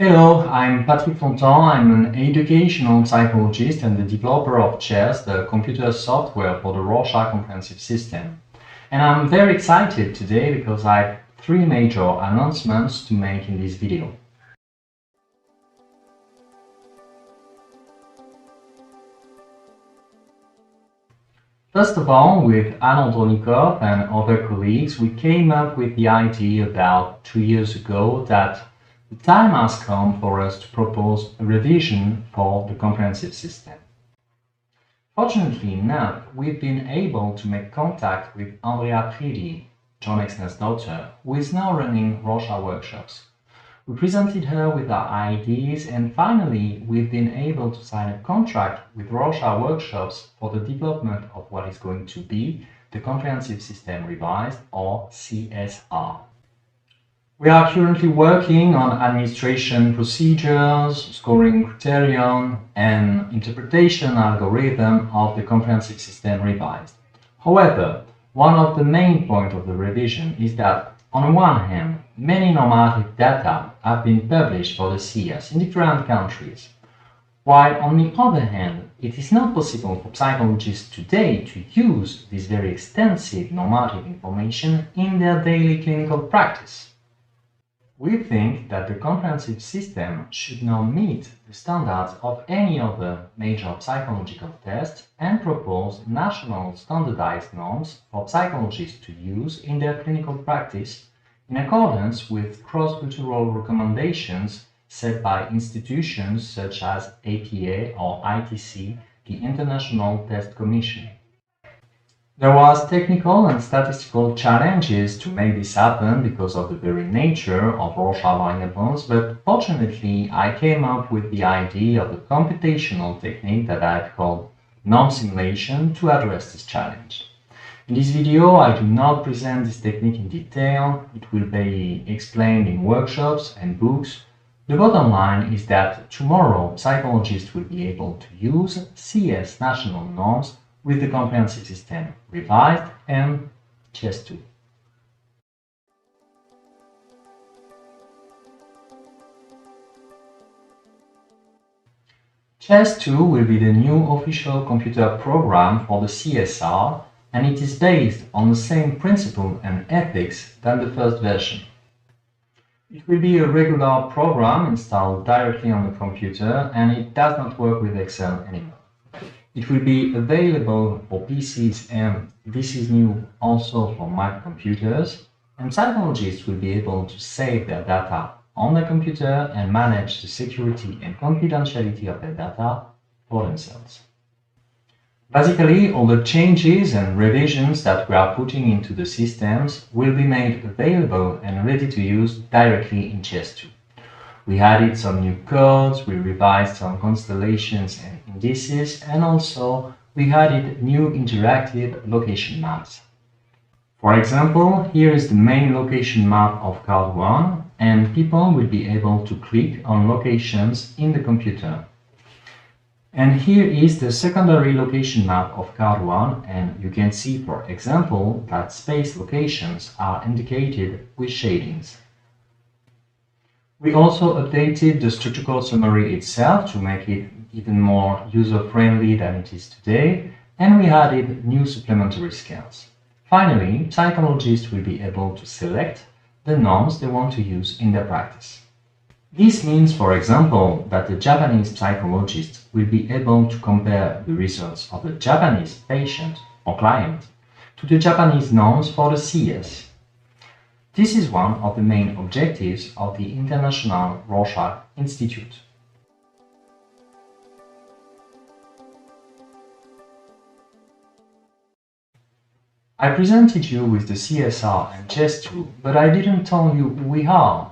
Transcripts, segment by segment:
Hello, I'm Patrick Fontan. I'm an educational psychologist and the developer of CHESS, the computer software for the Rorschach comprehensive system. And I'm very excited today because I have three major announcements to make in this video. First of all, with Anna Andronikov and other colleagues, we came up with the idea about 2 years ago that the time has come for us to propose a revision for the comprehensive system. Fortunately enough, we've been able to make contact with Andrea Tridi, John Exner's daughter, who is now running Rorschach workshops. We presented her with our ideas and finally we've been able to sign a contract with Rorschach workshops for the development of what is going to be the Comprehensive System Revised, or CSR. We are currently working on administration procedures, scoring criterion, and interpretation algorithm of the Comprehensive System Revised. However, one of the main points of the revision is that, on one hand, many normative data have been published for the CS in different countries, while on the other hand, it is not possible for psychologists today to use this very extensive normative information in their daily clinical practice. We think that the comprehensive system should now meet the standards of any other major psychological test and propose national standardized norms for psychologists to use in their clinical practice in accordance with cross-cultural recommendations set by institutions such as APA or ITC, the International Test Commission. There was technical and statistical challenges to make this happen because of the very nature of Rorschach variables, but fortunately I came up with the idea of a computational technique that I've called norm simulation to address this challenge. In this video I do not present this technique in detail, it will be explained in workshops and books. The bottom line is that tomorrow psychologists will be able to use CS national norms with the Comprehensive System Revised and CHESS2. CHESS2 will be the new official computer program for the CSR, and it is based on the same principle and ethics than the first version. It will be a regular program installed directly on the computer, and it does not work with Excel anymore. It will be available for PCs, and this is new also for Mac computers, and psychologists will be able to save their data on the computer and manage the security and confidentiality of their data for themselves. Basically, all the changes and revisions that we are putting into the systems will be made available and ready to use directly in CHESS2. We added some new codes, we revised some constellations and indices, and also we added new interactive location maps. For example, here is the main location map of card 1, and people will be able to click on locations in the computer. And here is the secondary location map of card 1, and you can see, for example, that space locations are indicated with shadings. We also updated the structural summary itself to make it even more user-friendly than it is today, and we added new supplementary scales. Finally, psychologists will be able to select the norms they want to use in their practice. This means, for example, that the Japanese psychologist will be able to compare the results of a Japanese patient or client to the Japanese norms for the CS. This is one of the main objectives of the International Rorschach Institute. I presented you with the CSR and CHESS2, but I didn't tell you who we are.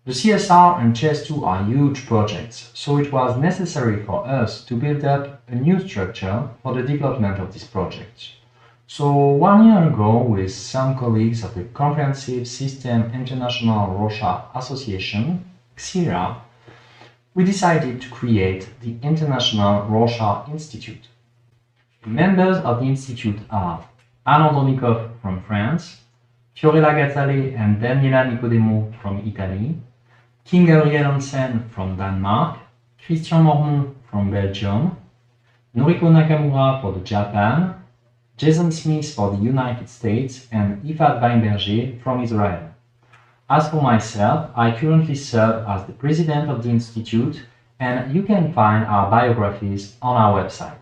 The CSR and CHESS2 are huge projects, so it was necessary for us to build up a new structure for the development of this project. So 1 year ago, with some colleagues of the Comprehensive System International Rorschach Association, XIRA, we decided to create the International Rorschach Institute. The members of the Institute are Anne Andronikov from France, Fiorella Gazale and Daniela Nicodemo from Italy, Kim Gabriel Hansen from Denmark, Christian Mormon from Belgium, Noriko Nakamura for Japan, Jason Smith for the United States, and Ifat Weinberger from Israel. As for myself, I currently serve as the president of the Institute, and you can find our biographies on our website.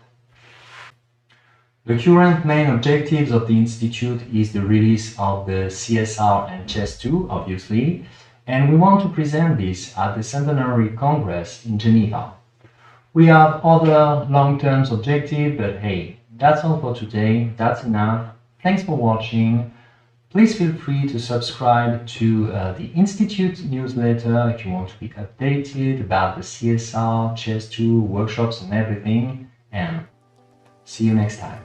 The current main objectives of the Institute is the release of the CSR and Chess2, obviously, and we want to present this at the Centenary Congress in Geneva. We have other long-term objectives, but hey, that's all for today, that's enough. Thanks for watching. Please feel free to subscribe to the Institute newsletter if you want to be updated about the CSR, Chess2, workshops and everything. And see you next time.